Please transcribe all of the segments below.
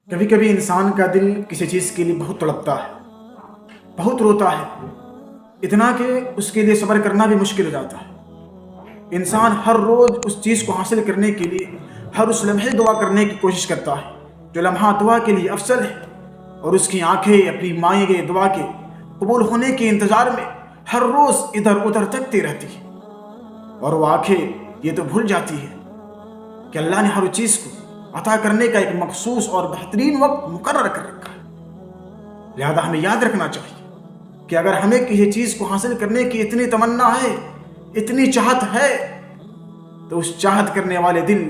کبھی کبھی انسان کا دل کسی چیز کے لیے بہت تڑپتا ہے، بہت روتا ہے، اتنا کہ اس کے لیے صبر کرنا بھی مشکل ہو جاتا ہے۔ انسان ہر روز اس چیز کو حاصل کرنے کے لیے ہر اس لمحے دعا کرنے کی کوشش کرتا ہے جو لمحہ دعا کے لیے افضل ہے، اور اس کی آنکھیں اپنی مانگے گئے دعا کے قبول ہونے کے انتظار میں ہر روز ادھر ادھر تکتی رہتی ہے، اور وہ آنکھیں یہ تو بھول جاتی ہے کہ اللہ نے ہر چیز کو عطا کرنے کا ایک مخصوص اور بہترین وقت مقرر کر رکھا ہے۔ لہذا ہمیں یاد رکھنا چاہیے کہ اگر ہمیں کسی چیز کو حاصل کرنے کی اتنی تمنا ہے، اتنی چاہت ہے، تو اس چاہت کرنے والے دل،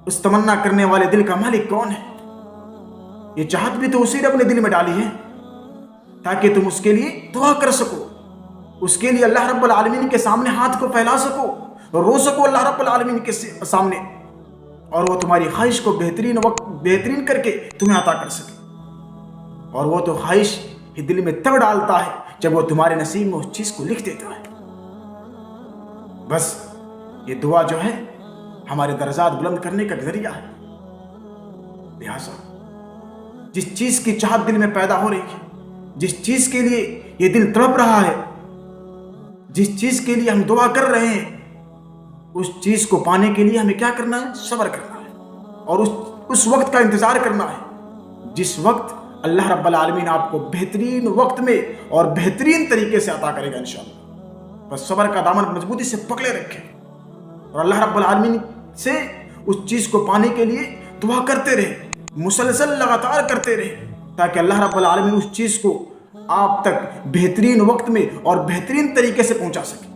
اس تمنا کرنے والے دل کا مالک کون ہے؟ یہ چاہت بھی تو اسی نے اپنے دل میں ڈالی ہے تاکہ تم اس کے لیے دعا کر سکو، اس کے لیے اللہ رب العالمین کے سامنے ہاتھ کو پھیلا سکو، رو سکو اللہ رب العالمین کے سامنے، اور وہ تمہاری خواہش کو بہترین کر کے تمہیں عطا کر سکے۔ اور وہ تو خواہش ہی دل میں تب ڈالتا ہے جب وہ تمہارے نصیب میں اس چیز کو لکھ دیتا ہے۔ بس یہ دعا جو ہے ہمارے درجات بلند کرنے کا ذریعہ ہے۔ لہٰذا جس چیز کی چاہت دل میں پیدا ہو رہی ہے، جس چیز کے لیے یہ دل تڑپ رہا ہے، جس چیز کے لیے ہم دعا کر رہے ہیں، اس چیز کو پانے کے لیے ہمیں کیا کرنا ہے؟ صبر کرنا ہے، اور اس وقت کا انتظار کرنا ہے جس وقت اللہ رب العالمین آپ کو بہترین وقت میں اور بہترین طریقے سے عطا کرے گا انشاءاللہ۔ بس صبر کا دامن مضبوطی سے پکڑے رکھیں اور اللہ رب العالمین سے اس چیز کو پانے کے لیے دعا کرتے رہے، مسلسل لگاتار کرتے رہے، تاکہ اللہ رب العالمین اس چیز کو آپ تک بہترین وقت میں اور بہترین طریقے سے پہنچا سکے۔